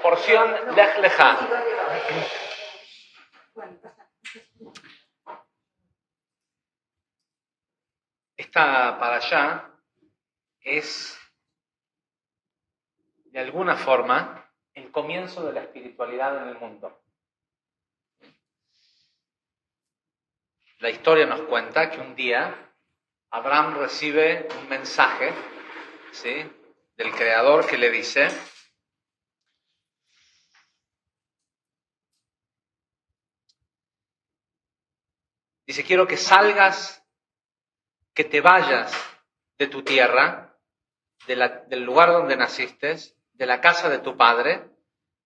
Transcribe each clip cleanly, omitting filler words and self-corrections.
porción Lech Lechá. Esta parashá es, de alguna forma, el comienzo de la espiritualidad en el mundo. La historia nos cuenta que un día Abraham recibe un mensaje, ¿sí?, del Creador que le dice: quiero que salgas, que te vayas de tu tierra, del lugar donde naciste, de la casa de tu padre,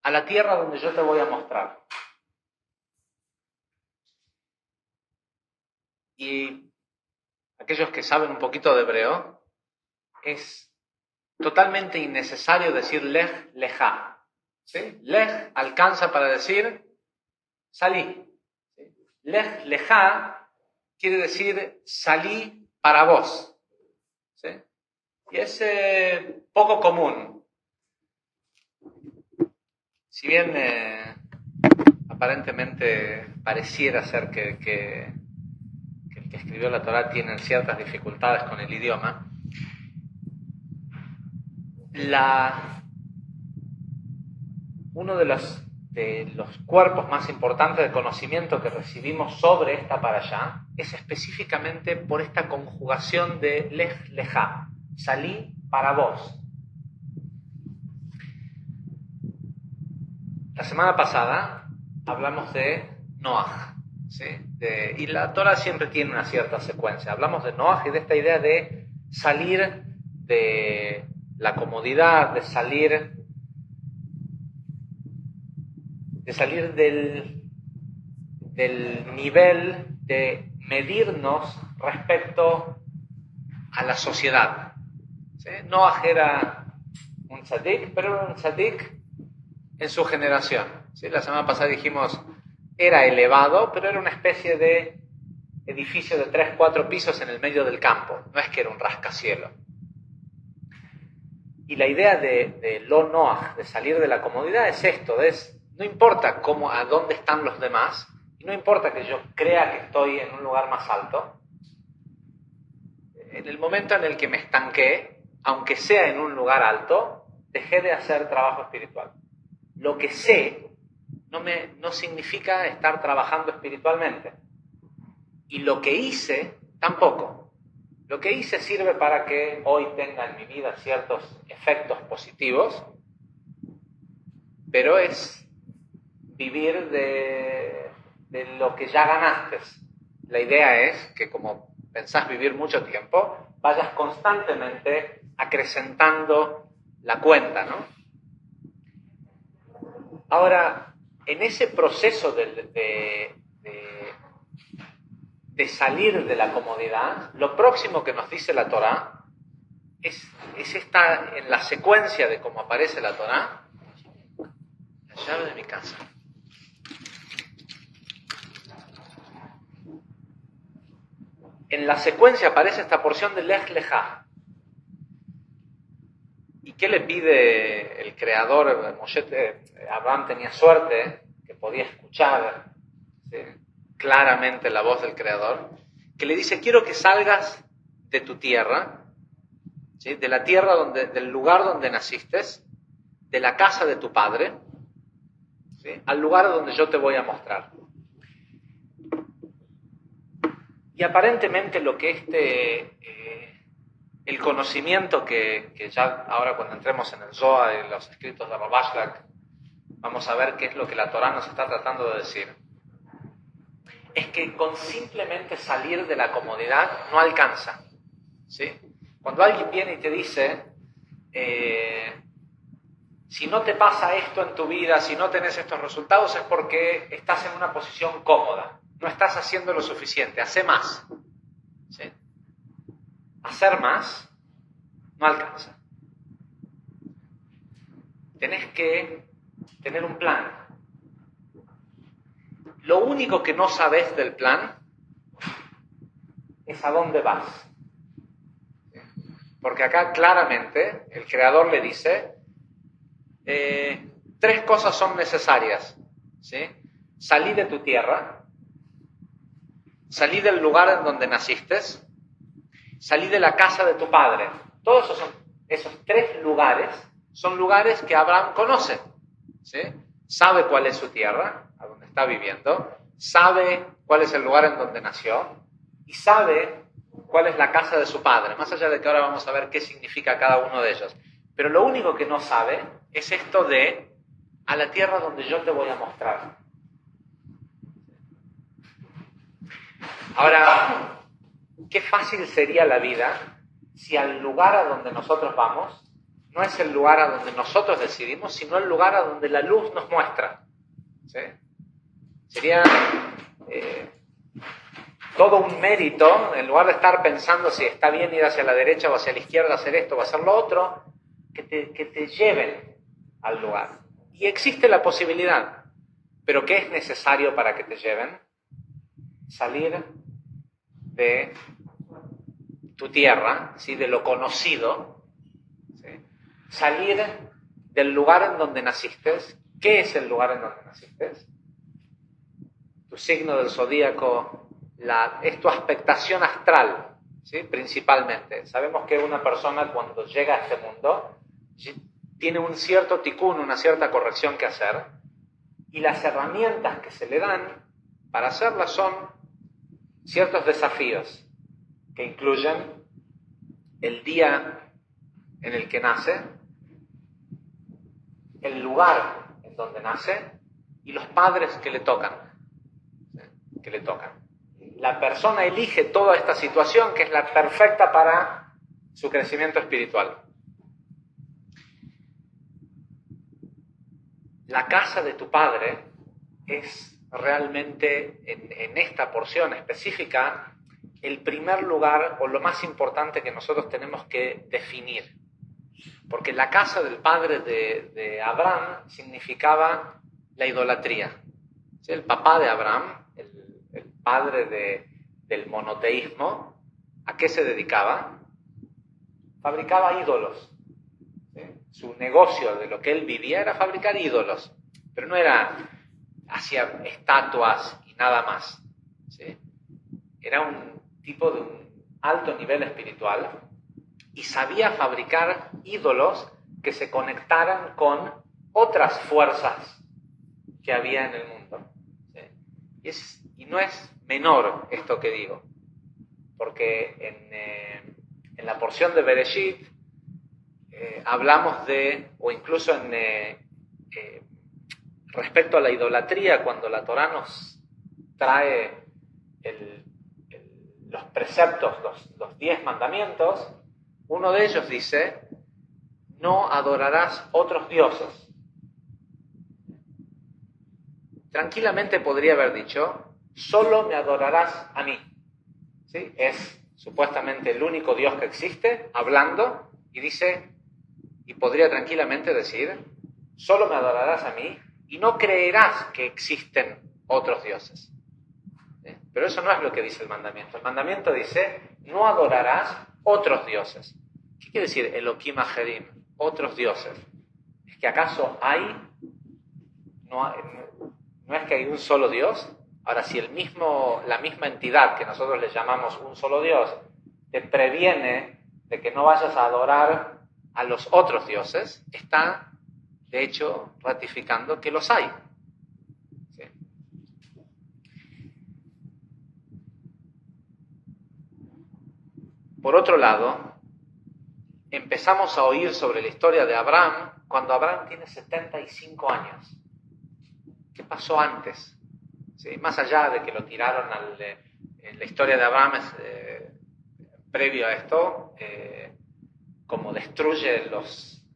a la tierra donde yo te voy a mostrar. Y aquellos que saben un poquito de hebreo, es totalmente innecesario decir Lech Lechá, ¿sí? Lech alcanza para decir salí. ¿Sí? Lech Lechá quiere decir salí para vos. ¿Sí? Y es poco común. Si bien aparentemente pareciera ser que el que escribió la Torá tiene ciertas dificultades con el idioma, uno de los cuerpos más importantes de conocimiento que recibimos sobre esta parashá es específicamente por esta conjugación de Lech Lechá, salí para vos. La semana pasada hablamos de Noaj, ¿sí? Y la Torá siempre tiene una cierta secuencia. Hablamos de Noaj y de esta idea de salir de la comodidad, de salir del nivel de medirnos respecto a la sociedad. ¿Sí? Noaj era un tzadik, pero era un tzadik en su generación. ¿Sí? La semana pasada dijimos, era elevado, pero era una especie de edificio de 3-4 pisos en el medio del campo. No es que era un rascacielos. Y la idea de lo Noaj, de salir de la comodidad, es esto, no importa a dónde están los demás, y no importa que yo crea que estoy en un lugar más alto, en el momento en el que me estanqué, aunque sea en un lugar alto, dejé de hacer trabajo espiritual. Lo que sé no significa estar trabajando espiritualmente. Y lo que hice, tampoco. Lo que hice sirve para que hoy tenga en mi vida ciertos efectos positivos, pero es vivir de lo que ya ganaste. La idea es que, como pensás vivir mucho tiempo, vayas constantemente acrecentando la cuenta, ¿no? Ahora, en ese proceso de salir de la comodidad, lo próximo que nos dice la Torá es esta, en la secuencia de cómo aparece la Torá, la llave de mi casa. En la secuencia aparece esta porción de Lech Lechá. ¿Y qué le pide el creador? Abraham tenía suerte, que podía escuchar, ¿sí?, claramente la voz del creador, que le dice: quiero que salgas de tu tierra, ¿sí?, de la tierra del lugar donde naciste, de la casa de tu padre, ¿sí?, al lugar donde yo te voy a mostrar. Y aparentemente lo que el conocimiento que ya ahora, cuando entremos en el Zohar y los escritos de Rav Ashlag, vamos a ver qué es lo que la Torá nos está tratando de decir, es que con simplemente salir de la comodidad no alcanza, ¿sí? Cuando alguien viene y te dice, si no te pasa esto en tu vida, si no tenés estos resultados, es porque estás en una posición cómoda, no estás haciendo lo suficiente, hace más, ¿sí? Hacer más no alcanza. Tenés que tener un plan. Lo único que no sabés del plan es a dónde vas. Porque acá claramente el creador le dice, 3 cosas son necesarias, ¿sí? Salí de tu tierra, salí del lugar en donde naciste, salí de la casa de tu padre. Todos esos 3 lugares son lugares que Abraham conoce, ¿sí? Sabe cuál es su tierra, a donde está viviendo, sabe cuál es el lugar en donde nació y sabe cuál es la casa de su padre, más allá de que ahora vamos a ver qué significa cada uno de ellos. Pero lo único que no sabe es esto de a la tierra donde yo te voy a mostrar. Ahora, qué fácil sería la vida si al lugar a donde nosotros vamos no es el lugar a donde nosotros decidimos, sino el lugar a donde la luz nos muestra, ¿sí? Sería todo un mérito, en lugar de estar pensando si está bien ir hacia la derecha o hacia la izquierda, hacer esto o hacer lo otro, que te lleven al lugar. Y existe la posibilidad, pero ¿qué es necesario para que te lleven? Salir de tu tierra, ¿sí? De lo conocido, ¿sí? Salir del lugar en donde naciste. ¿Qué es el lugar en donde naciste? Tu signo del zodíaco, es tu aspectación astral, ¿sí? Principalmente. Sabemos que una persona cuando llega a este mundo tiene un cierto tikkun, una cierta corrección que hacer, y las herramientas que se le dan para hacerlas son ciertos desafíos que incluyen el día en el que nace, el lugar en donde nace y los padres que le tocan. La persona elige toda esta situación que es la perfecta para su crecimiento espiritual. La casa de tu padre es realmente, en esta porción específica, el primer lugar o lo más importante que nosotros tenemos que definir. Porque la casa del padre de Abraham significaba la idolatría. ¿Sí? El papá de Abraham, el padre del monoteísmo, ¿a qué se dedicaba? Fabricaba ídolos. ¿Sí? Su negocio de lo que él vivía era fabricar ídolos, pero no era hacía estatuas y nada más, ¿sí? Era un tipo de un alto nivel espiritual y sabía fabricar ídolos que se conectaran con otras fuerzas que había en el mundo, ¿sí? Y no es menor esto que digo, porque en la porción de Bereshit hablamos o incluso respecto a la idolatría, cuando la Torá nos trae los preceptos, los 10 mandamientos, uno de ellos dice, no adorarás otros dioses. Tranquilamente podría haber dicho, solo me adorarás a mí. ¿Sí? Es supuestamente el único Dios que existe, hablando, y dice, y podría tranquilamente decir, solo me adorarás a mí y no creerás que existen otros dioses. ¿Sí? Pero eso no es lo que dice el mandamiento. El mandamiento dice, no adorarás otros dioses. ¿Qué quiere decir Elohim Ajerim? Otros dioses. ¿Es que acaso no es que hay un solo Dios? Ahora, si la misma entidad que nosotros le llamamos un solo Dios te previene de que no vayas a adorar a los otros dioses, está, de hecho, ratificando que los hay. ¿Sí? Por otro lado, empezamos a oír sobre la historia de Abraham cuando Abraham tiene 75 años. ¿Qué pasó antes? ¿Sí? Más allá de que lo tiraron en la historia de Abraham, previo a esto, como destruye los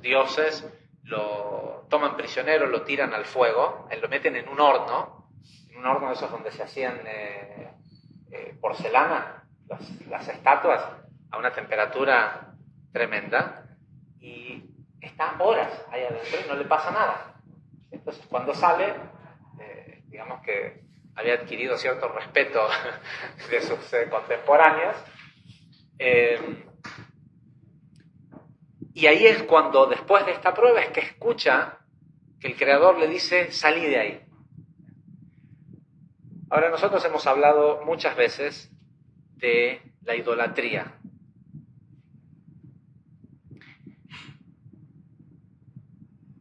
dioses, lo toman prisionero, lo tiran al fuego, lo meten en un horno de esos donde se hacían porcelana, las estatuas, a una temperatura tremenda, y está horas ahí adentro y no le pasa nada. Entonces, cuando sale, digamos que había adquirido cierto respeto de sus contemporáneos, y ahí es cuando, después de esta prueba, es que escucha que el Creador le dice, salí de ahí. Ahora, nosotros hemos hablado muchas veces de la idolatría.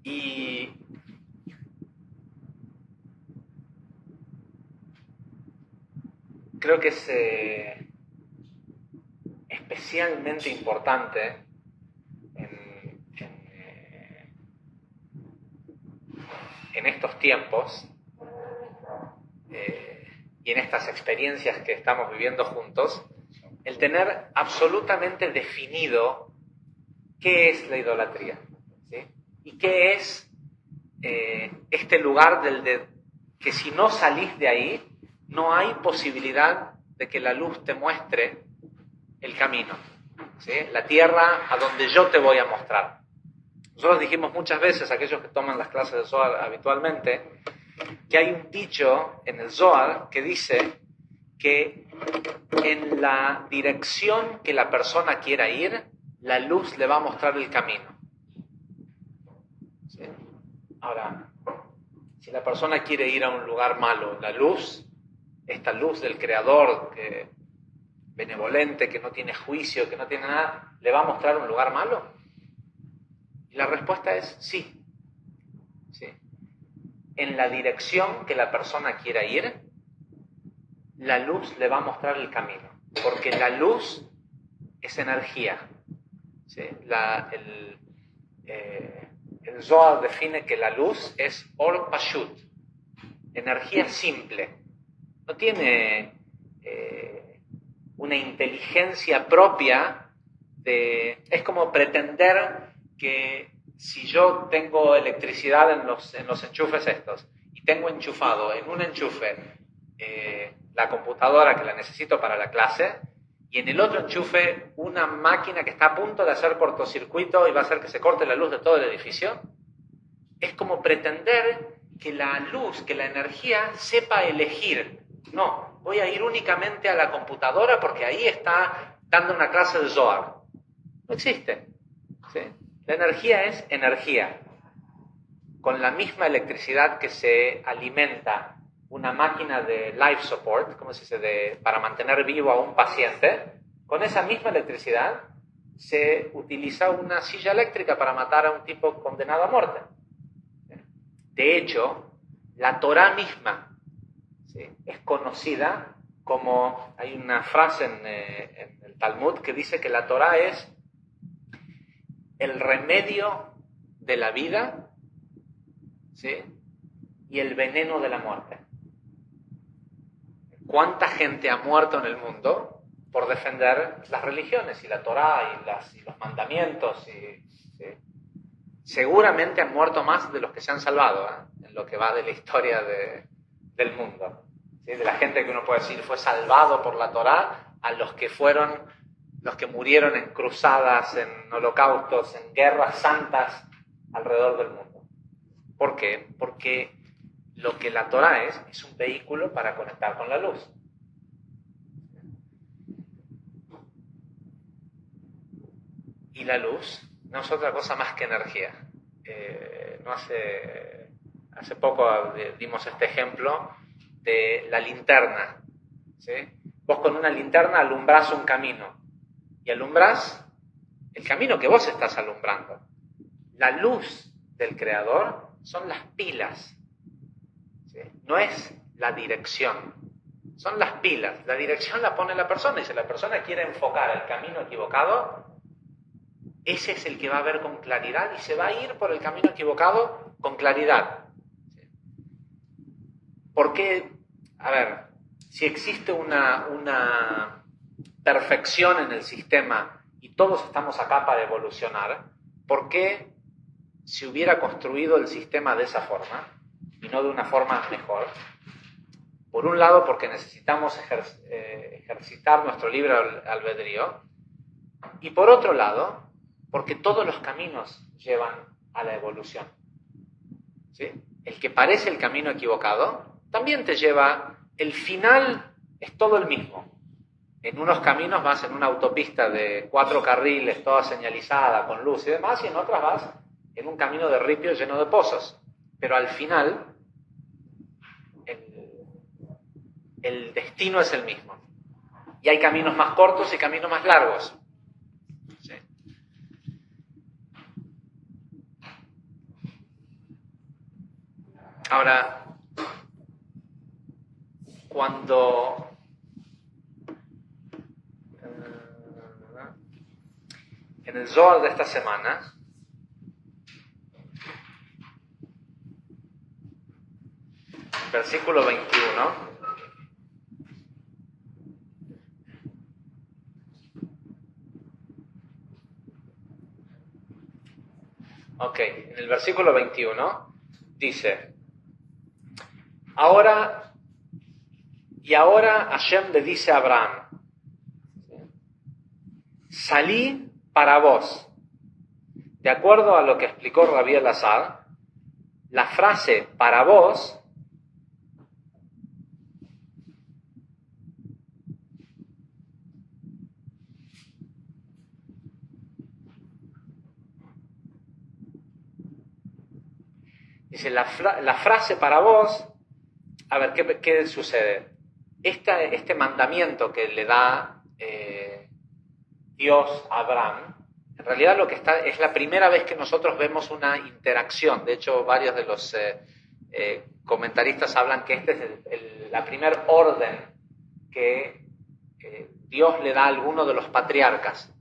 Y creo que es especialmente importante en estos tiempos y en estas experiencias que estamos viviendo juntos, el tener absolutamente definido qué es la idolatría, ¿sí? Y qué es este lugar que si no salís de ahí, no hay posibilidad de que la luz te muestre el camino, ¿sí? La tierra a donde yo te voy a mostrar. Nosotros dijimos muchas veces, aquellos que toman las clases de Zohar habitualmente, que hay un dicho en el Zohar que dice que en la dirección que la persona quiera ir, la luz le va a mostrar el camino. ¿Sí? Ahora, si la persona quiere ir a un lugar malo, la luz, esta luz del Creador, benevolente, que no tiene juicio, que no tiene nada, ¿le va a mostrar un lugar malo? Y la respuesta es sí. ¿Sí? En la dirección que la persona quiera ir, la luz le va a mostrar el camino. Porque la luz es energía. ¿Sí? El Zohar define que la luz es Or Pashut, energía simple. No tiene una inteligencia propia es como pretender que si yo tengo electricidad en los enchufes estos y tengo enchufado en un enchufe la computadora que la necesito para la clase y en el otro enchufe una máquina que está a punto de hacer cortocircuito y va a hacer que se corte la luz de todo el edificio, es como pretender que la luz, que la energía sepa elegir. No, voy a ir únicamente a la computadora porque ahí está dando una clase de Zohar. No existe. ¿Sí? La energía es energía. Con la misma electricidad que se alimenta una máquina de life support, ¿cómo se dice? Para mantener vivo a un paciente, con esa misma electricidad se utiliza una silla eléctrica para matar a un tipo condenado a muerte. De hecho, la Torá misma, ¿sí?, es conocida como, hay una frase en el Talmud que dice que la Torá es el remedio de la vida, ¿sí?, y el veneno de la muerte. ¿Cuánta gente ha muerto en el mundo por defender las religiones y la Torá y los mandamientos? ¿Sí? Seguramente han muerto más de los que se han salvado, en lo que va de la historia del mundo. ¿Sí? De la gente que uno puede decir fue salvado por la Torá, a los que murieron en cruzadas, en holocaustos, en guerras santas alrededor del mundo. ¿Por qué? Porque lo que la Torá es un vehículo para conectar con la luz. Y la luz no es otra cosa más que energía. Hace poco dimos este ejemplo de la linterna. ¿Sí? Vos con una linterna alumbrás un camino y alumbrás el camino que vos estás alumbrando. La luz del Creador son las pilas. ¿Sí? No es la dirección, son las pilas. La dirección la pone la persona y si la persona quiere enfocar el camino equivocado, ese es el que va a ver con claridad y se va a ir por el camino equivocado con claridad. ¿Sí? Porque, a ver, si existe una perfección en el sistema y todos estamos acá para evolucionar, ¿por qué se hubiera construido el sistema de esa forma y no de una forma mejor? Por un lado, porque necesitamos ejercitar nuestro libre albedrío, y por otro lado, porque todos los caminos llevan a la evolución. ¿Sí? El que parece el camino equivocado también te lleva, el final es todo el mismo. En unos caminos vas en una autopista de 4 carriles, toda señalizada, con luz y demás, y en otras vas en un camino de ripio lleno de pozos. pero al final el destino es el mismo. Y hay caminos más cortos y caminos más largos. ¿Sí? Ahora, cuando en el Zohar de esta semana, versículo 21, en el versículo 21 dice, ahora Hashem le dice a Abraham, salí para vos. De acuerdo a lo que explicó Rabbi Elazar, la frase para vos dice, la frase para vos, a ver, ¿qué sucede? Este mandamiento que le da Dios a Abraham, en realidad lo que está es la primera vez que nosotros vemos una interacción. De hecho, varios de los comentaristas hablan que este es la primer orden que Dios le da a alguno de los patriarcas.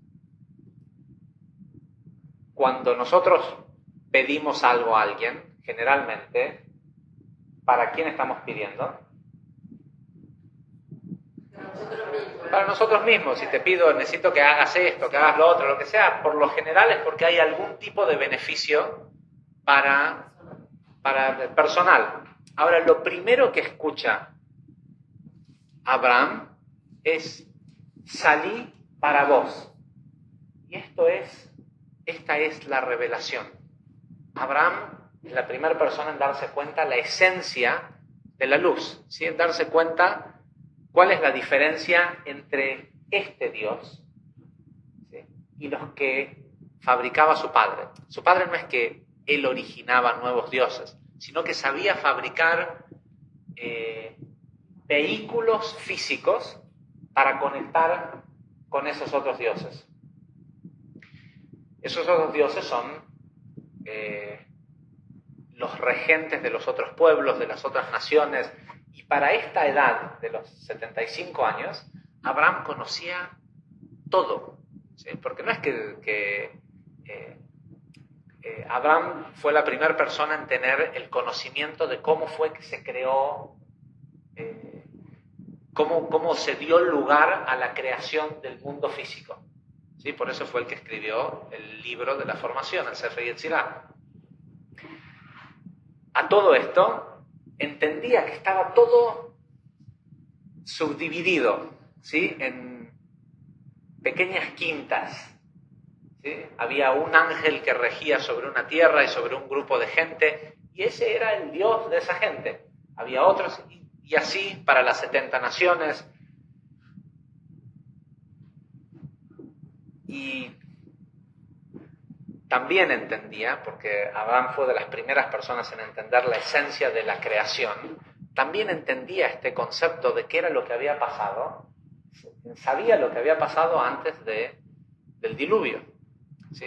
Cuando nosotros pedimos algo a alguien, generalmente, ¿para quién estamos pidiendo? Para nosotros mismos. Si te pido, necesito que hagas esto, que hagas lo otro, lo que sea, por lo general es porque hay algún tipo de beneficio para personal. Ahora, lo primero que escucha Abraham es, salí para vos. Y esta es la revelación. Abraham es la primera persona en darse cuenta la esencia de la luz, ¿sí? En darse cuenta cuál es la diferencia entre este Dios, ¿sí?, y los que fabricaba su padre. Su padre no es que él originaba nuevos dioses, sino que sabía fabricar vehículos físicos para conectar con esos otros dioses. Esos otros dioses son los regentes de los otros pueblos, de las otras naciones. Y para esta edad de los 75 años, Abraham conocía todo, ¿sí? Porque no es que Abraham fue la primera persona en tener el conocimiento de cómo fue que se creó, cómo se dio lugar a la creación del mundo físico, ¿sí? Por eso fue el que escribió el libro de la formación, el Sefer Yetzirah. A todo esto, entendía que estaba todo subdividido, ¿sí?, en pequeñas quintas, ¿sí? Había un ángel que regía sobre una tierra y sobre un grupo de gente, y ese era el Dios de esa gente. Había otros, y así para las 70 naciones. Y también entendía, porque Abraham fue de las primeras personas en entender la esencia de la creación, también entendía este concepto de qué era lo que había pasado, sabía lo que había pasado antes del diluvio. ¿Sí?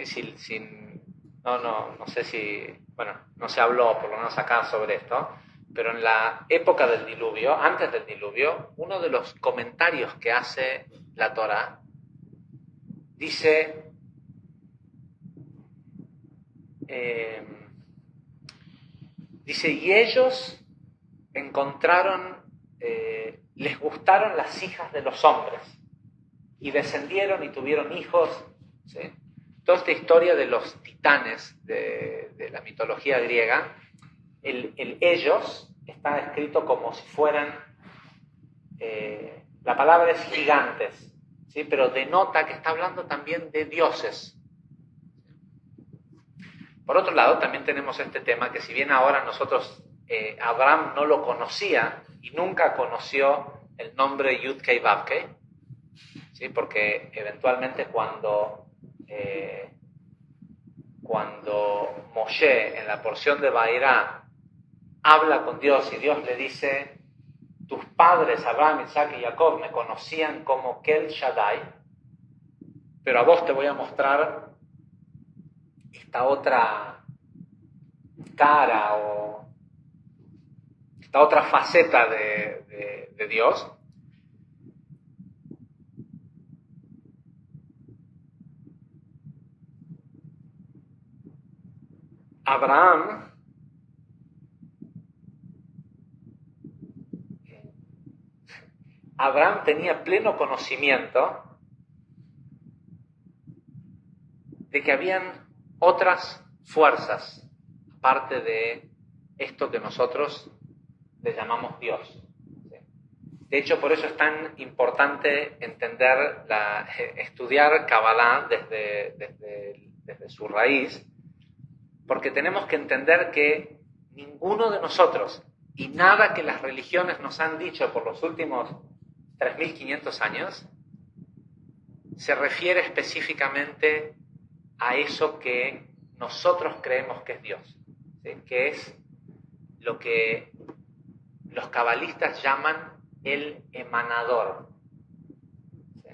No sé si, bueno, no se habló por lo menos acá sobre esto, pero en la época del diluvio, antes del diluvio, uno de los comentarios que hace la Torá dice, y ellos encontraron, les gustaron las hijas de los hombres y descendieron y tuvieron hijos, ¿sí? Toda esta historia de los titanes de la mitología griega, el ellos está escrito como si fueran, la palabra es gigantes, ¿sí?, pero denota que está hablando también de dioses. Por otro lado, también tenemos este tema que si bien ahora nosotros, Abraham no lo conocía y nunca conoció el nombre Yud-Kei Vav-Kei, ¿sí?, porque eventualmente cuando Moshe en la porción de Vairá habla con Dios y Dios le dice: tus padres, Abraham, Isaac y Jacob, me conocían como Kel Shaddai, pero a vos te voy a mostrar esta otra cara o esta otra faceta de Dios. Abraham tenía pleno conocimiento de que habían otras fuerzas, aparte de esto que nosotros le llamamos Dios. De hecho, por eso es tan importante estudiar Kabbalah desde su raíz, porque tenemos que entender que ninguno de nosotros y nada que las religiones nos han dicho por los últimos 3.500 años se refiere específicamente a eso que nosotros creemos que es Dios, ¿sí? Que es lo que los cabalistas llaman el emanador. ¿Sí?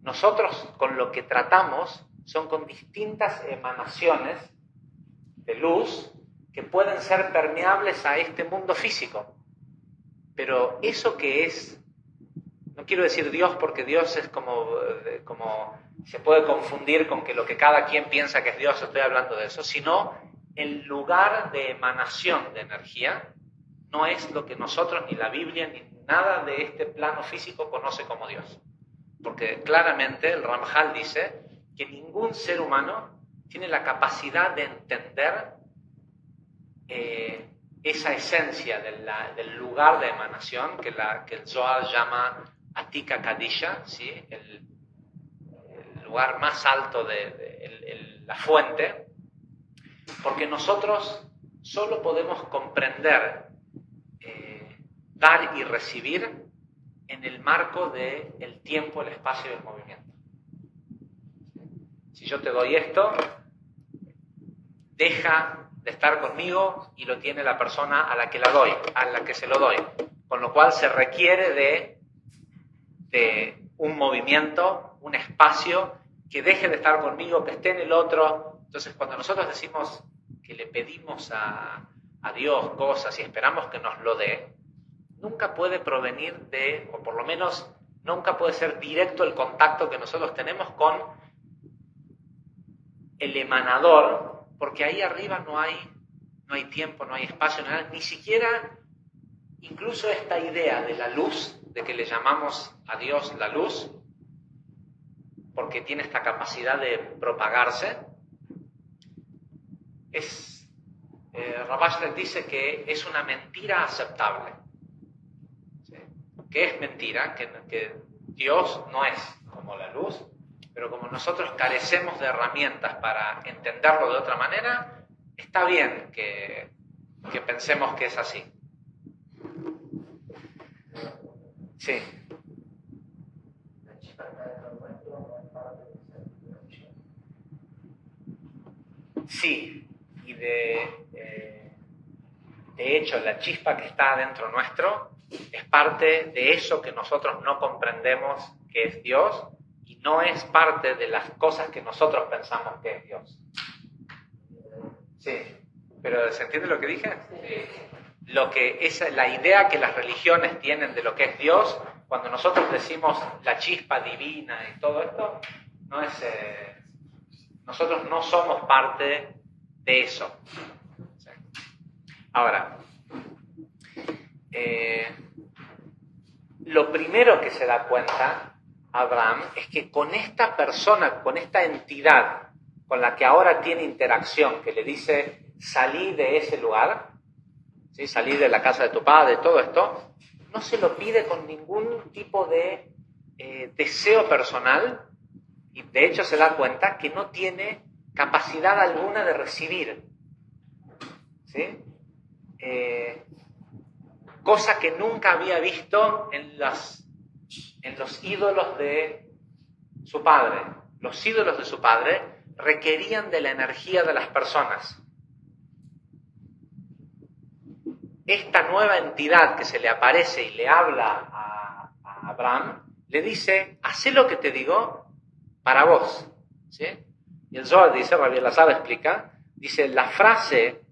Nosotros con lo que tratamos son con distintas emanaciones de luz que pueden ser permeables a este mundo físico. Pero eso que es, no quiero decir Dios porque Dios es como se puede confundir con que lo que cada quien piensa que es Dios, estoy hablando de eso, sino el lugar de emanación de energía no es lo que nosotros, ni la Biblia, ni nada de este plano físico conoce como Dios. Porque claramente el Ramjal dice que ningún ser humano tiene la capacidad de entender esa esencia del lugar de emanación que el Zohar llama Atika Kadisha, ¿sí? el lugar más alto de la fuente, porque nosotros solo podemos comprender dar y recibir en el marco del tiempo, el espacio y el movimiento. Si yo te doy esto, deja de estar conmigo y lo tiene la persona a la que se lo doy. Con lo cual se requiere de un movimiento, un espacio que deje de estar conmigo, que esté en el otro. Entonces, cuando nosotros decimos que le pedimos a Dios cosas y esperamos que nos lo dé, nunca puede provenir o por lo menos nunca puede ser directo el contacto que nosotros tenemos con el emanador, porque ahí arriba no hay tiempo, no hay espacio, ni siquiera incluso esta idea de la luz, de que le llamamos a Dios la luz, porque tiene esta capacidad de propagarse, Rabashlet dice que es una mentira aceptable. ¿Sí? Que es mentira, que Dios no es como la luz, pero como nosotros carecemos de herramientas para entenderlo de otra manera, está bien que pensemos que es así. Sí. Sí, y de hecho la chispa que está dentro nuestro es parte de eso que nosotros no comprendemos que es Dios y no es parte de las cosas que nosotros pensamos que es Dios. Sí, pero ¿se entiende lo que dije? Sí. La idea que las religiones tienen de lo que es Dios, cuando nosotros decimos la chispa divina y todo esto, no es... nosotros no somos parte de eso. ¿Sí? Ahora, lo primero que se da cuenta Abraham es que con esta persona, con esta entidad con la que ahora tiene interacción, que le dice salí de ese lugar, ¿sí? Salí de la casa de tu padre, todo esto, no se lo pide con ningún tipo de deseo personal, y de hecho se da cuenta que no tiene capacidad alguna de recibir, ¿sí? Cosa que nunca había visto en los ídolos de su padre. Los ídolos de su padre requerían de la energía de las personas. esta nueva entidad que se le aparece y le habla a Abraham, le dice, hacé lo que te digo para vos. ¿Sí? Y el Zohar dice, Rabbi Elazar explica, dice, la frase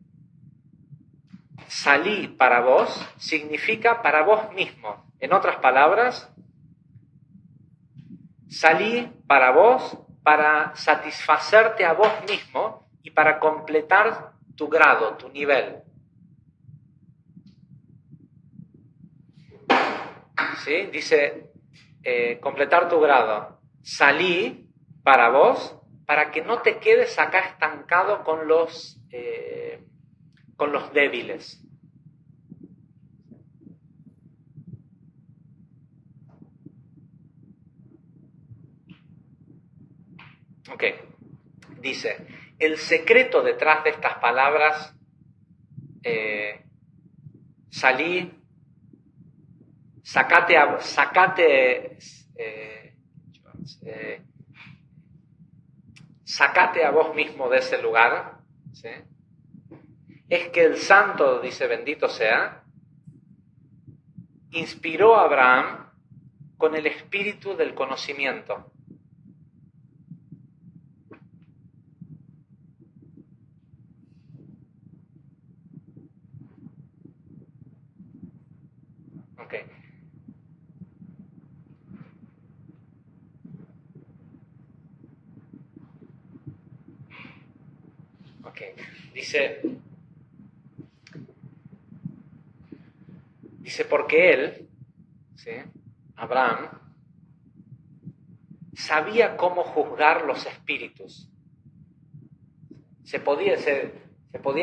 salí para vos significa para vos mismo. En otras palabras, salí para vos para satisfacerte a vos mismo y para completar tu grado, tu nivel. ¿Sí? Dice, completar tu grado. Salí para vos para que no te quedes acá estancado con los débiles. Ok, dice, el secreto detrás de estas palabras, salí, sacate a vos mismo de ese lugar, ¿sí? Es que el santo, dice bendito sea, inspiró a Abraham con el espíritu del conocimiento. Okay. Okay. Dice porque él, ¿sí? Abraham, sabía cómo juzgar los espíritus. Se podía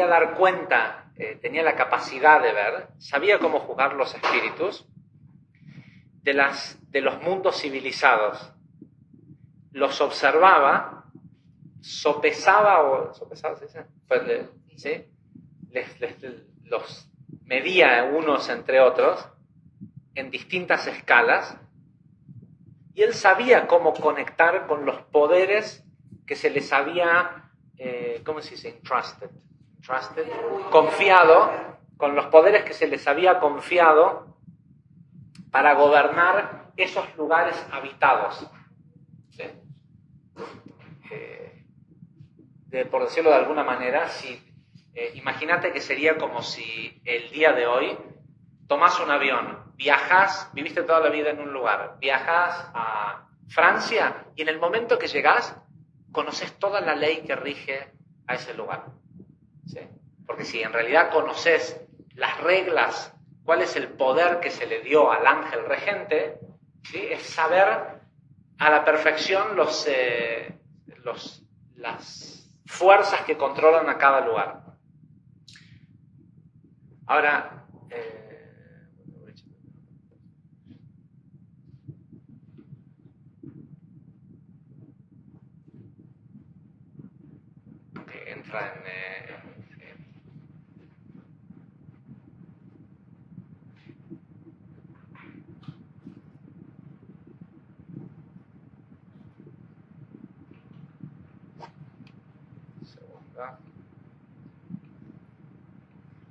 dar cuenta, tenía la capacidad de ver, sabía cómo juzgar los espíritus de los mundos civilizados. Los observaba, sopesaba, ¿se dice? Pues, ¿sí? Los medía unos entre otros en distintas escalas y él sabía cómo conectar con los poderes que se les había, ¿cómo se dice? Entrusted, confiado, con los poderes que se les había confiado para gobernar esos lugares habitados. ¿Sí? Por decirlo de alguna manera, imagínate que sería como si el día de hoy tomás un avión, viajás, viviste toda la vida en un lugar, viajás a Francia y en el momento que llegás, conoces toda la ley que rige a ese lugar. ¿Sí? Porque si en realidad conoces las reglas, cuál es el poder que se le dio al ángel regente, ¿sí? Es saber a la perfección las fuerzas que controlan a cada lugar. Ahora, entra en...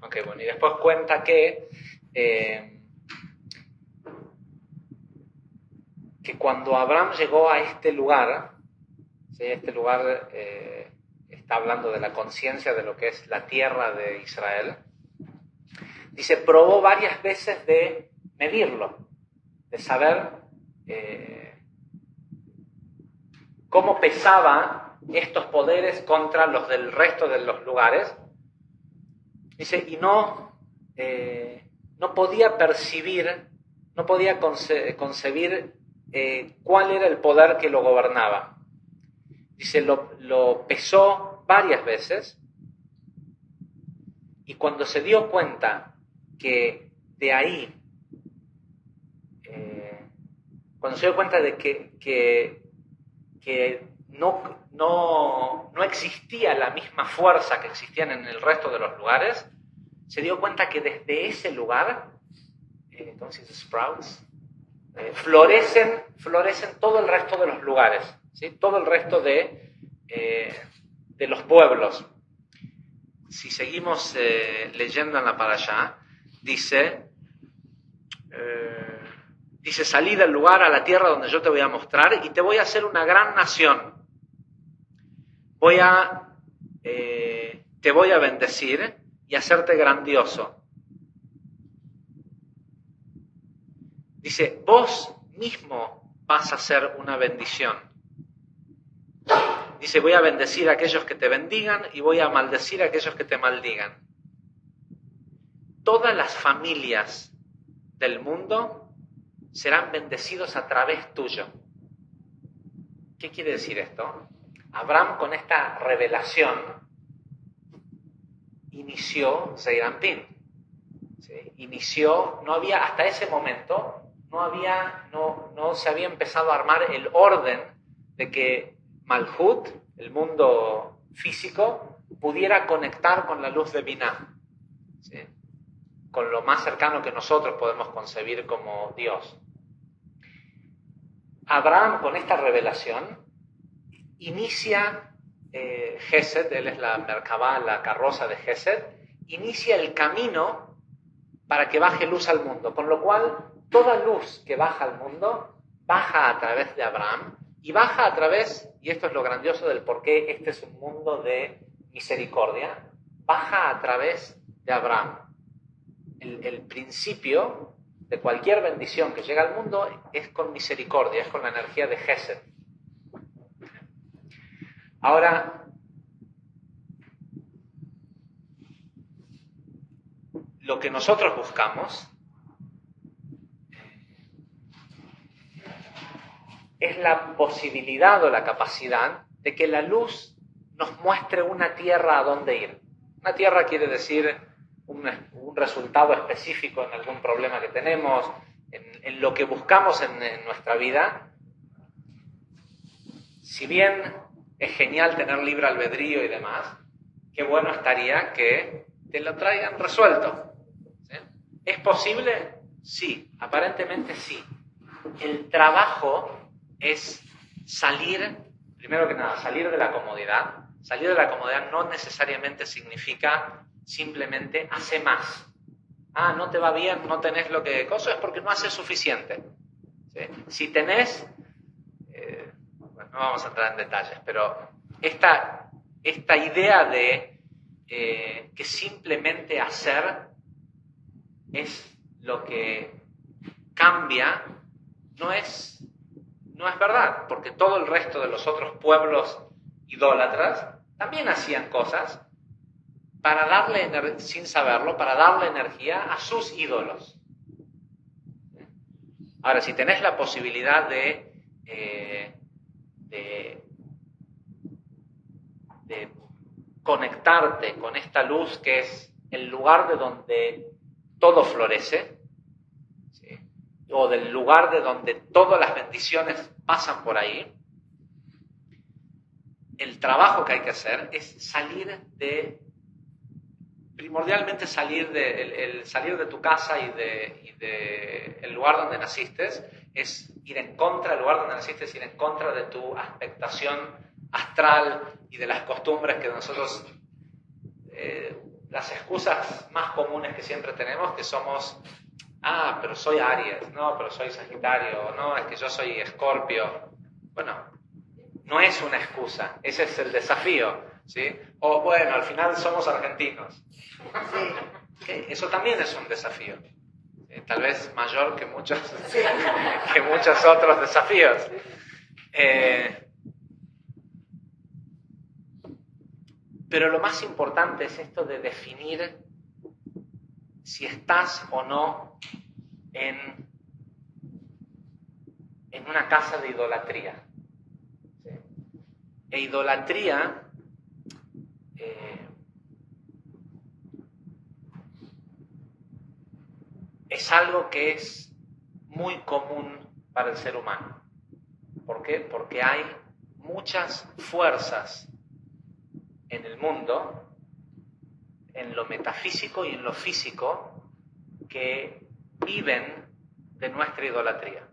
Ok, bueno, y después cuenta que cuando Abraham llegó a este lugar, ¿sí? Este lugar está hablando de la conciencia de lo que es la tierra de Israel, dice, probó varias veces de medirlo, de saber cómo pesaba estos poderes contra los del resto de los lugares. Dice, y no podía percibir, no podía concebir cuál era el poder que lo gobernaba. Dice, lo pesó varias veces y cuando se dio cuenta que de ahí, cuando se dio cuenta de que no existía la misma fuerza que existían en el resto de los lugares, se dio cuenta que desde ese lugar, ¿cómo se dice? Sprouts, florecen todo el resto de los lugares, ¿sí? Todo el resto de los pueblos. Si seguimos leyendo en la Parashá, dice, salí del lugar a la tierra donde yo te voy a mostrar y te voy a hacer una gran nación. Te voy a bendecir y hacerte grandioso. Dice, vos mismo vas a ser una bendición. Dice, voy a bendecir a aquellos que te bendigan y voy a maldecir a aquellos que te maldigan. Todas las familias del mundo serán bendecidos a través tuyo. ¿Qué quiere decir esto? Abraham, con esta revelación, inició Zeir Anpin. ¿Sí? No había, hasta ese momento, no se había empezado a armar el orden de que Malhut, el mundo físico, pudiera conectar con la luz de Binah, ¿sí? Con lo más cercano que nosotros podemos concebir como Dios. Abraham, con esta revelación, inicia Gesed, él es la Merkabah, la carroza de Gesed, inicia el camino para que baje luz al mundo, con lo cual toda luz que baja al mundo baja a través de Abraham y baja a través, y esto es lo grandioso del por qué este es un mundo de misericordia, baja a través de Abraham. El principio de cualquier bendición que llega al mundo es con misericordia, es con la energía de Gesed. Ahora, lo que nosotros buscamos es la posibilidad o la capacidad de que la luz nos muestre una tierra a dónde ir. Una tierra quiere decir un resultado específico en algún problema que tenemos, en lo que buscamos en nuestra vida. Si bien es genial tener libre albedrío y demás, qué bueno estaría que te lo traigan resuelto. ¿Sí? ¿Es posible? Sí, aparentemente sí. El trabajo es salir, primero que nada, salir de la comodidad. Salir de la comodidad no necesariamente significa simplemente hacer más. Ah, no te va bien, no tenés lo que... Eso es porque no haces suficiente. ¿Sí? Si tenés... no vamos a entrar en detalles, pero esta idea de que simplemente hacer es lo que cambia, no es verdad, porque todo el resto de los otros pueblos idólatras también hacían cosas para darle, sin saberlo, para darle energía a sus ídolos. Ahora, si tenés la posibilidad de conectarte con esta luz que es el lugar de donde todo florece, ¿sí? O del lugar de donde todas las bendiciones pasan por ahí, el trabajo que hay que hacer es primordialmente salir de tu casa y de el lugar donde naciste, es ir en contra, el lugar donde naciste es ir en contra de tu expectación astral y de las costumbres que nosotros, las excusas más comunes que siempre tenemos, que somos, pero soy Aries, no, pero soy Sagitario, no, es que yo soy Escorpio. Bueno, no es una excusa, ese es el desafío, ¿sí? O bueno, al final somos argentinos. ¿Sí? Eso también es un desafío. Tal vez mayor que muchos otros desafíos. Pero lo más importante es esto de definir si estás o no en una casa de idolatría. ¿Sí? E idolatría es algo que es muy común para el ser humano. ¿Por qué? Porque hay muchas fuerzas en el mundo, en lo metafísico y en lo físico, que viven de nuestra idolatría.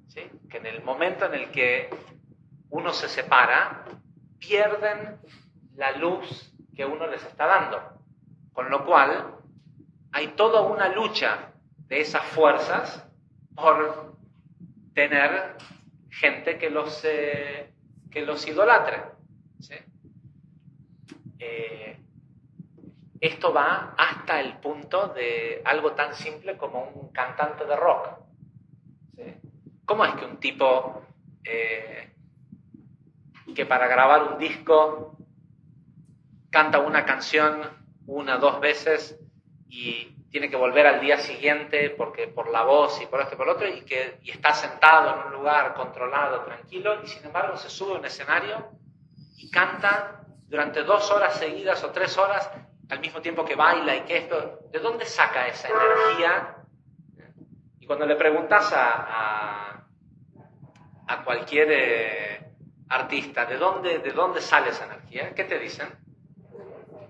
¿Sí? Que en el momento en el que uno se separa, pierden la luz que uno les está dando. Con lo cual, hay toda una lucha de esas fuerzas por tener gente que los idolatre, ¿sí? Esto va hasta el punto de algo tan simple como un cantante de rock, ¿sí? ¿Cómo es que un tipo que para grabar un disco canta una canción 1 o 2 veces y tiene que volver al día siguiente porque por la voz y por esto y por lo otro, y está sentado en un lugar controlado, tranquilo, y sin embargo se sube a un escenario y canta durante 2 horas seguidas o 3 horas al mismo tiempo que baila? ¿Y que esto? ¿De dónde saca esa energía? Y cuando le preguntas a cualquier artista, ¿de dónde sale esa energía? ¿Qué te dicen?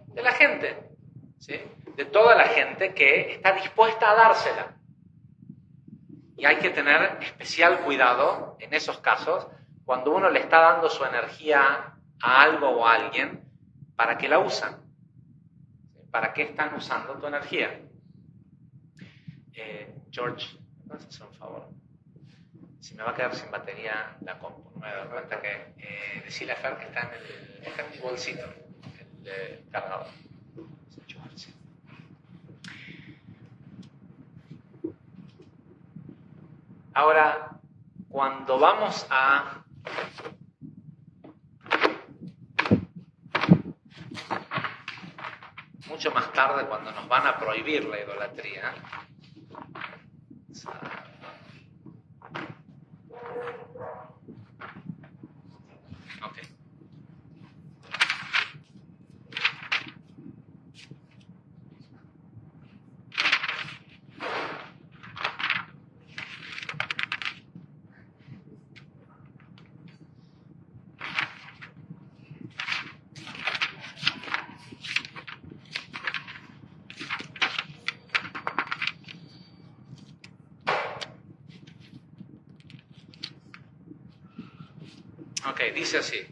De la gente, ¿sí? De toda la gente que está dispuesta a dársela. Y hay que tener especial cuidado en esos casos, cuando uno le está dando su energía a algo o a alguien, ¿para qué la usan? ¿Para qué están usando tu energía? George, ¿me vas a hacer un favor? Si me va a quedar sin batería la compu, no me he dado cuenta que decirle a Fer que está en mi bolsito, el cargador. George. Ahora, cuando vamos a mucho más tarde, cuando nos van a prohibir la idolatría, okay. Ok, dice así.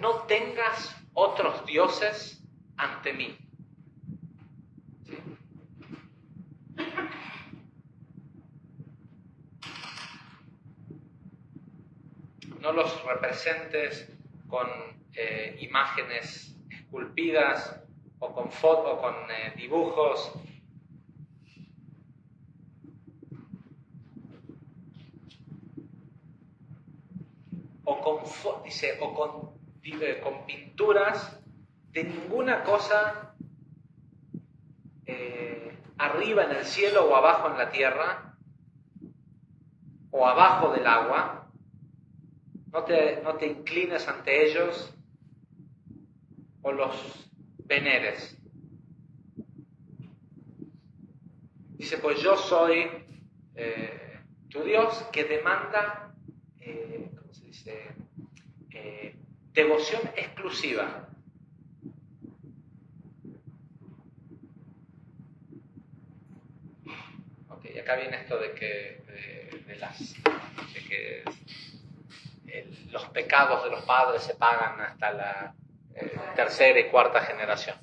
No tengas otros dioses ante mí. ¿Sí? No los representes con imágenes esculpidas o con fotos, o con dibujos. Con pinturas de ninguna cosa arriba en el cielo o abajo en la tierra o abajo del agua. No te inclines ante ellos o los veneres. Dice, pues yo soy tu Dios que demanda, ¿cómo se dice? Devoción exclusiva. Ok, acá viene esto de que los pecados de los padres se pagan hasta la tercera y cuarta generación.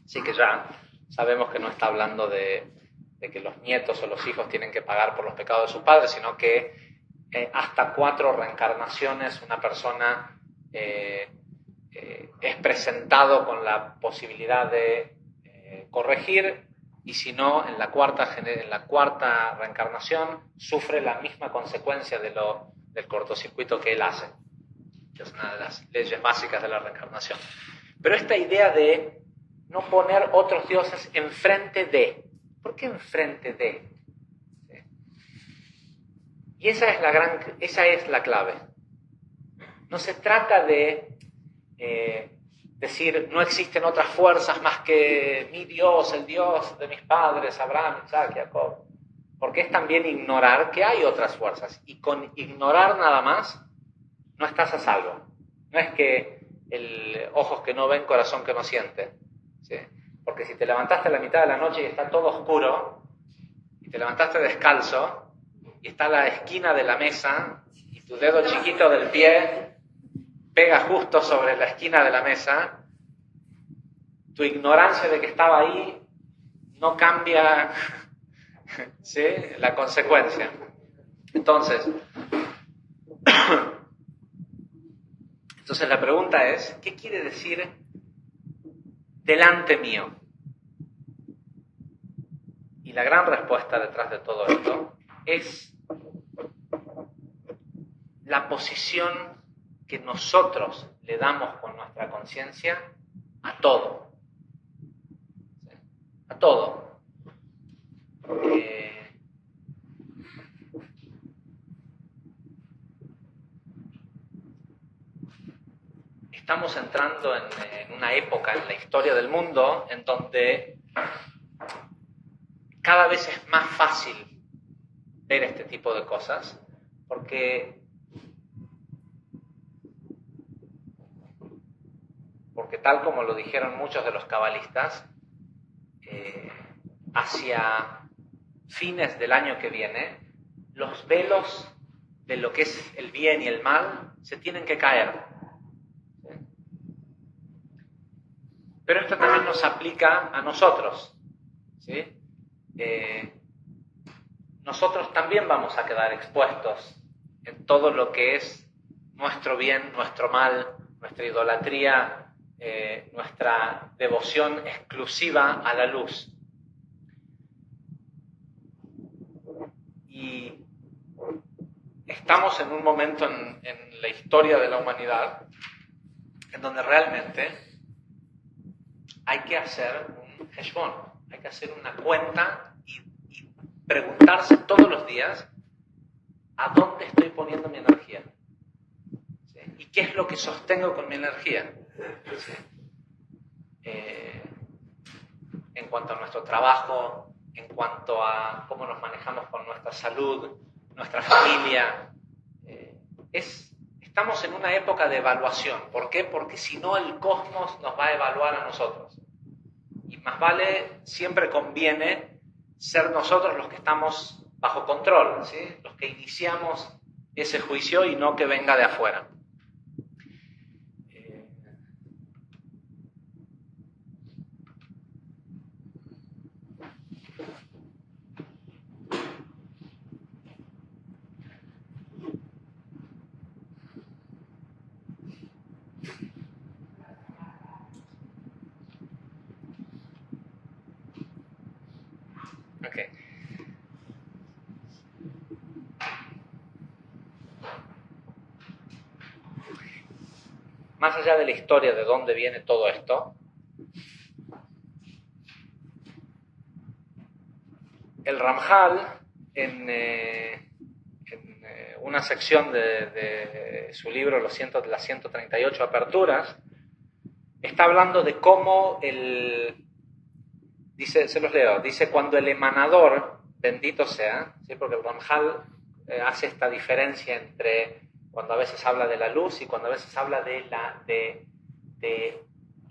Así que ya sabemos que no está hablando de que los nietos o los hijos tienen que pagar por los pecados de sus padres, sino que hasta 4 reencarnaciones una persona es presentado con la posibilidad de corregir, y si no, en la cuarta reencarnación sufre la misma consecuencia del cortocircuito que él hace, que es una de las leyes básicas de la reencarnación. Pero esta idea de no poner otros dioses enfrente de, ¿por qué enfrente de? ¿Sí? Y esa es la clave. No se trata de decir, no existen otras fuerzas más que mi Dios, el Dios de mis padres, Abraham, Isaac, Jacob. Porque es también ignorar que hay otras fuerzas. Y con ignorar nada más, no estás a salvo. No es que ojos que no ven, corazón que no siente. ¿Sí? Porque si te levantaste a la mitad de la noche y está todo oscuro, y te levantaste descalzo, y está la esquina de la mesa, y tu dedo chiquito del pie pega justo sobre la esquina de la mesa, tu ignorancia de que estaba ahí no cambia ¿sí? La consecuencia. Entonces la pregunta es, ¿qué quiere decir delante mío? Y la gran respuesta detrás de todo esto es la posición que nosotros le damos con nuestra conciencia a todo. ¿Sí? A todo. Estamos entrando en una época en la historia del mundo en donde cada vez es más fácil ver este tipo de cosas, porque tal como lo dijeron muchos de los cabalistas, hacia fines del año que viene, los velos de lo que es el bien y el mal se tienen que caer. ¿Sí? Pero esto también nos aplica a nosotros. ¿Sí? Nosotros también vamos a quedar expuestos en todo lo que es nuestro bien, nuestro mal, nuestra idolatría, nuestra devoción exclusiva a la luz. Y estamos en un momento en la historia de la humanidad en donde realmente hay que hacer un heshbon, hay que hacer una cuenta y preguntarse todos los días ¿a dónde estoy poniendo mi energía? ¿Sí? ¿Y qué es lo que sostengo con mi energía? ¿Sí? En cuanto a nuestro trabajo, en cuanto a cómo nos manejamos con nuestra salud, nuestra familia. Estamos en una época de evaluación. ¿Por qué? Porque si no el cosmos nos va a evaluar a nosotros. Y más vale, siempre conviene ser nosotros los que estamos bajo control, ¿sí? Los que iniciamos ese juicio y no que venga de afuera. Okay. Más allá de la historia de dónde viene todo esto, el Ramjal, en una sección de su libro las 138 aperturas, está hablando de cómo dice, se los leo, dice cuando el emanador, bendito sea, ¿sí? Porque el Ramjal hace esta diferencia entre cuando a veces habla de la luz y cuando a veces habla de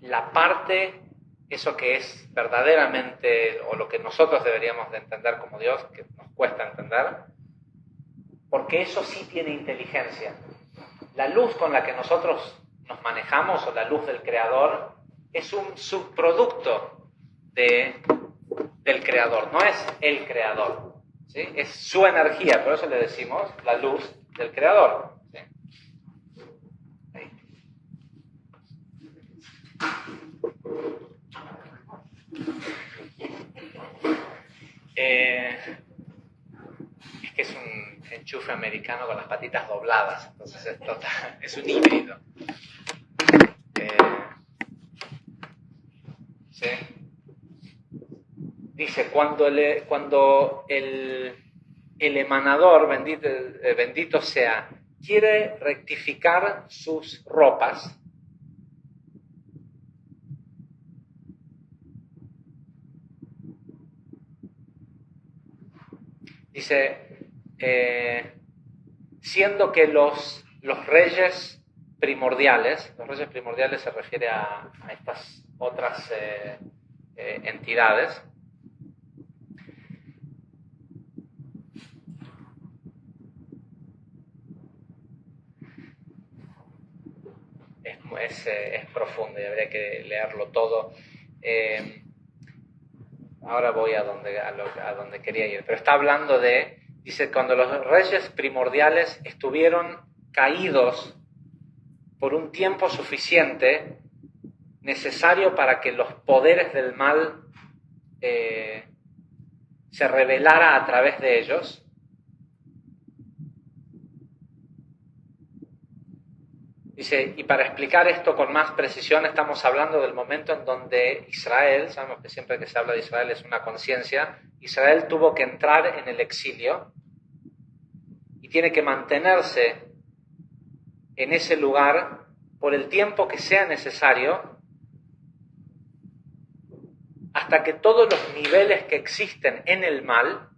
la parte, eso que es verdaderamente, o lo que nosotros deberíamos de entender como Dios, que nos cuesta entender, porque eso sí tiene inteligencia. La luz con la que nosotros nos manejamos, o la luz del Creador, es un subproducto del Creador, no es el Creador, ¿sí? Es su energía, por eso le decimos la luz del Creador. ¿Sí? Es que es un enchufe americano con las patitas dobladas, entonces es un híbrido. ¿Sí? Dice, cuando el emanador, bendito sea, quiere rectificar sus ropas, dice, siendo que los reyes primordiales se refiere a estas otras entidades, es profundo y habría que leerlo todo. ahora voy a donde quería ir, pero está hablando dice, cuando los reyes primordiales estuvieron caídos por un tiempo suficiente, necesario para que los poderes del mal se revelara a través de ellos. Dice, y para explicar esto con más precisión, estamos hablando del momento en donde Israel, sabemos que siempre que se habla de Israel es una conciencia, Israel tuvo que entrar en el exilio y tiene que mantenerse en ese lugar por el tiempo que sea necesario, hasta que todos los niveles que existen en el mal,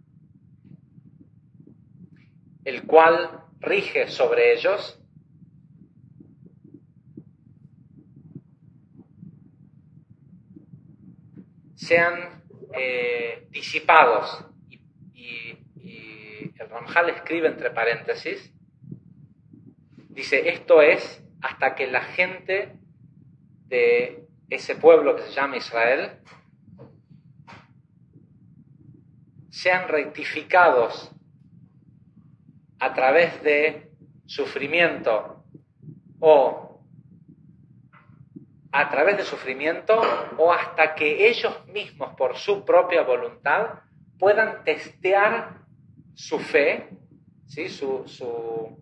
el cual rige sobre ellos, sean disipados. Y el Ramjal escribe entre paréntesis, dice, esto es hasta que la gente de ese pueblo que se llama Israel sean rectificados a través de sufrimiento o hasta que ellos mismos por su propia voluntad puedan testear su fe, ¿sí? su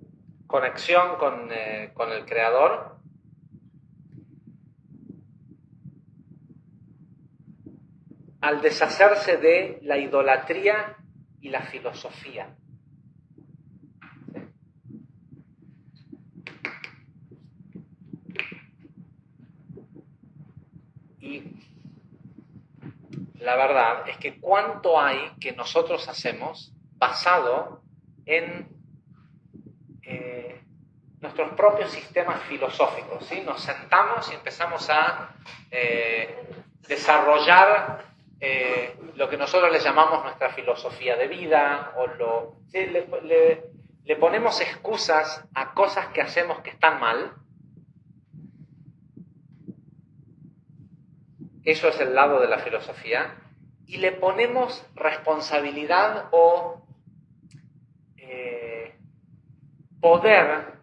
conexión con el Creador, al deshacerse de la idolatría y la filosofía. Y la verdad es que cuánto hay que nosotros hacemos basado en nuestros propios sistemas filosóficos, ¿sí? Nos sentamos y empezamos a desarrollar lo que nosotros le llamamos nuestra filosofía de vida, ¿sí? Le ponemos excusas a cosas que hacemos que están mal. Eso es el lado de la filosofía. Y le ponemos responsabilidad o poder,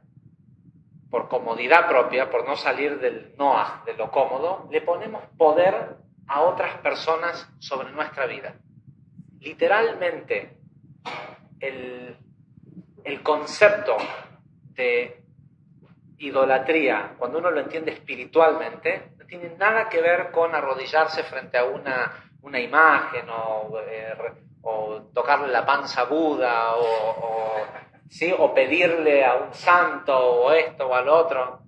por comodidad propia, por no salir del noaj, de lo cómodo, le ponemos poder a otras personas sobre nuestra vida. Literalmente, el concepto de idolatría, cuando uno lo entiende espiritualmente, no tiene nada que ver con arrodillarse frente a una imagen o tocarle la panza a Buda ¿sí? O pedirle a un santo o esto o al otro.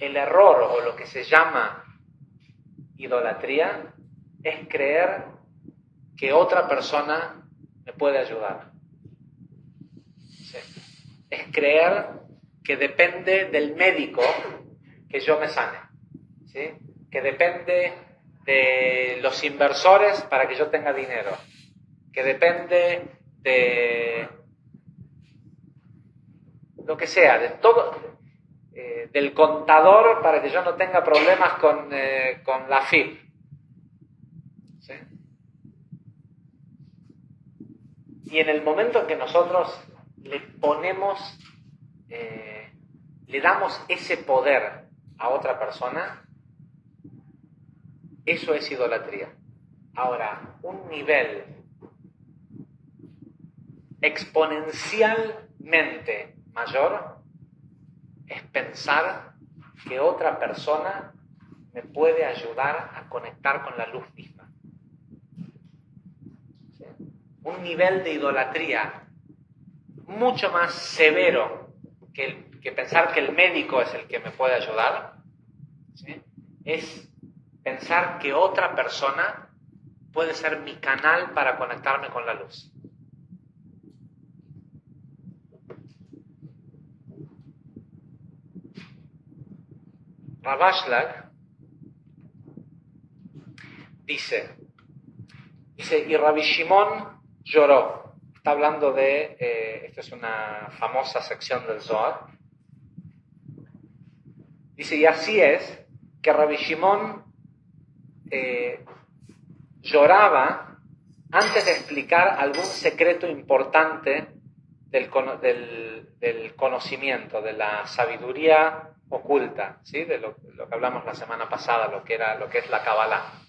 El error o lo que se llama idolatría es creer que otra persona me puede ayudar. ¿Sí? Es creer que depende del médico que yo me sane, ¿sí? Que depende de los inversores para que yo tenga dinero, que depende de lo que sea, de todo, del contador para que yo no tenga problemas con la FIP. ¿Sí? Y en el momento en que nosotros le ponemos, le damos ese poder a otra persona, eso es idolatría. Ahora, un nivel exponencialmente mayor es pensar que otra persona me puede ayudar a conectar con la luz misma. ¿Sí? Un nivel de idolatría mucho más severo que pensar que el médico es el que me puede ayudar, ¿sí? Es pensar que otra persona puede ser mi canal para conectarme con la luz. Rav Ashlag dice, y Rabbi Shimon lloró. Está hablando esta es una famosa sección del Zohar. Dice, y así es que Rabbi Shimon lloraba antes de explicar algún secreto importante del conocimiento, de la sabiduría oculta, ¿sí? De lo que hablamos la semana pasada, lo que es la Kabbalah.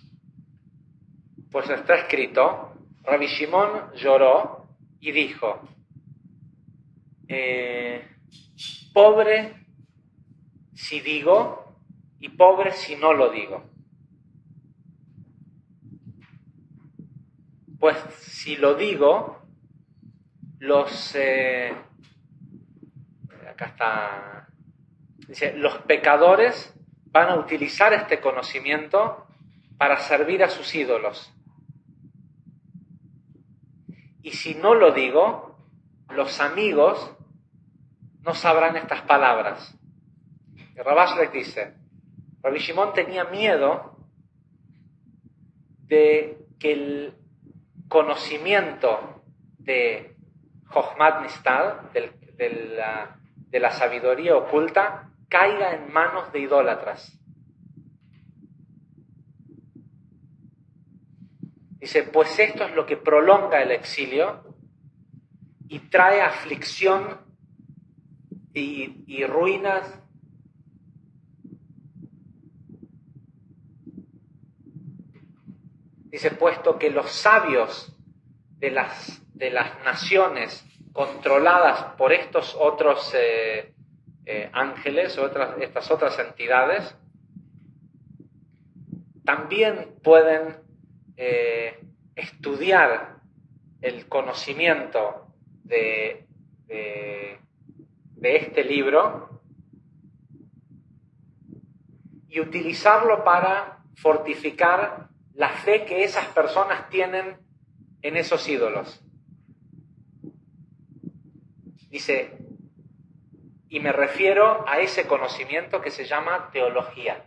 Pues está escrito, Rabbi Shimon lloró y dijo, pobre si digo y pobre si no lo digo. Pues si lo digo, acá está, dice, los pecadores van a utilizar este conocimiento para servir a sus ídolos. Y si no lo digo, los amigos no sabrán estas palabras. Y Rabash les dice, Rabbi Shimon tenía miedo de que el conocimiento de Jochmat Nistad, de la sabiduría oculta, caiga en manos de idólatras. Dice, pues esto es lo que prolonga el exilio y trae aflicción y ruinas. Dice, puesto que los sabios de las naciones controladas por estos otros ángeles o estas otras entidades, también pueden estudiar el conocimiento de este libro y utilizarlo para fortificar la fe que esas personas tienen en esos ídolos. Dice, y me refiero a ese conocimiento que se llama teología.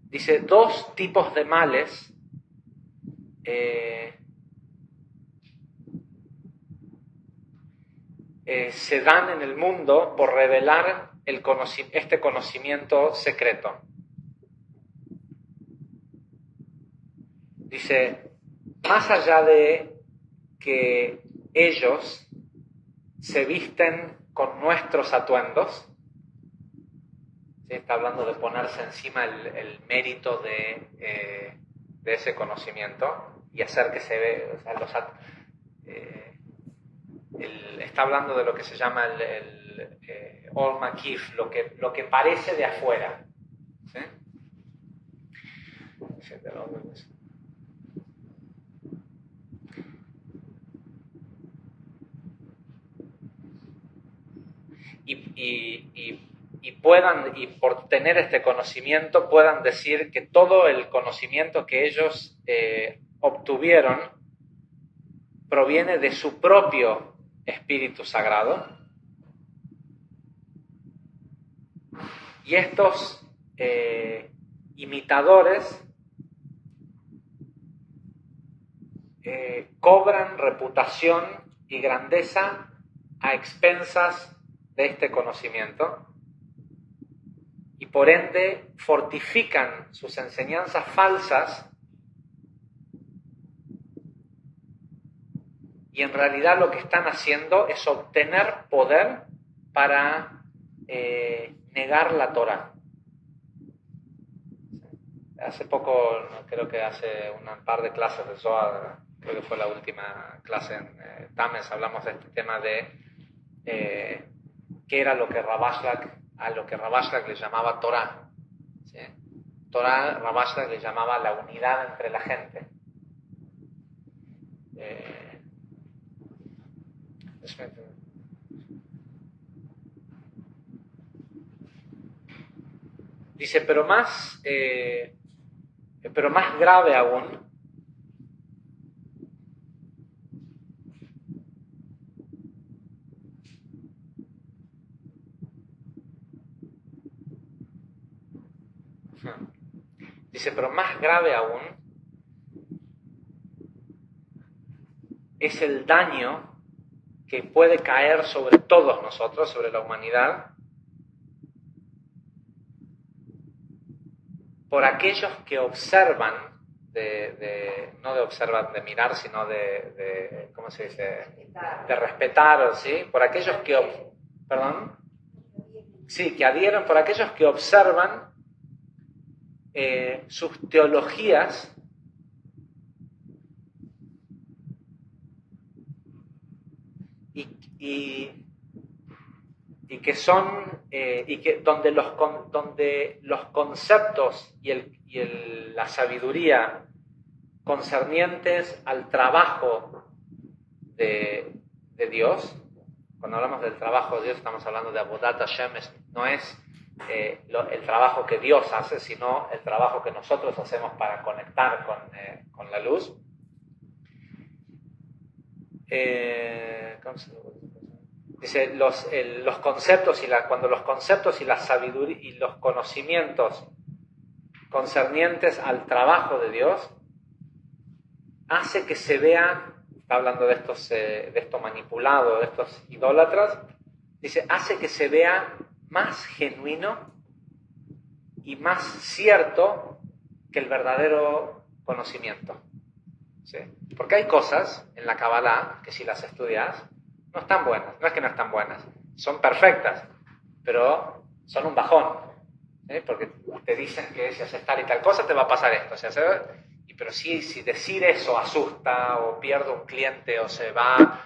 Dice, dos tipos de males se dan en el mundo por revelar este conocimiento secreto. Dice, más allá de que ellos se visten con nuestros atuendos, ¿sí? Está hablando de ponerse encima el mérito de ese conocimiento y hacer que se ve, o sea, está hablando de lo que se llama el Ol Makif, lo que parece de afuera, ¿sí? Y por tener este conocimiento puedan decir que todo el conocimiento que ellos obtuvieron proviene de su propio Espíritu Sagrado. Y estos imitadores cobran reputación y grandeza a expensas de este conocimiento y por ende fortifican sus enseñanzas falsas y en realidad lo que están haciendo es obtener poder para negar la Torá. Hace poco, creo que hace un par de clases de Zohar, creo que fue la última clase en Tames, hablamos de este tema de qué era lo que Rabashlag le llamaba Torá. ¿Sí? Torá, Rabashlag le llamaba la unidad entre la gente. Dice, pero más grave aún, es el daño que puede caer sobre todos nosotros, sobre la humanidad, por aquellos que observan, no de observar, de mirar, sino de ¿cómo se dice? De respetar, ¿sí? Por aquellos que, perdón, sí, que adhieren, por aquellos que observan sus teologías y que son donde los conceptos y la sabiduría concernientes al trabajo de Dios. Cuando hablamos del trabajo de Dios estamos hablando de Avodat Hashem, no es el trabajo que Dios hace, sino el trabajo que nosotros hacemos para conectar con la luz. Dice los conceptos cuando los conceptos y la sabiduría y los conocimientos concernientes al trabajo de Dios hace que se vea, está hablando de esto manipulado, de estos idólatras, dice, hace que se vea más genuino y más cierto que el verdadero conocimiento. ¿Sí? Porque hay cosas en la Kabbalah que si las estudias no están buenas, no es que no están buenas, son perfectas, pero son un bajón, ¿sí? Porque te dicen que si haces tal y tal cosa te va a pasar esto, pero si decir eso asusta o pierdo un cliente o se va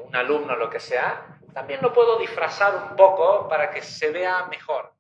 un alumno o lo que sea, también lo puedo disfrazar un poco para que se vea mejor.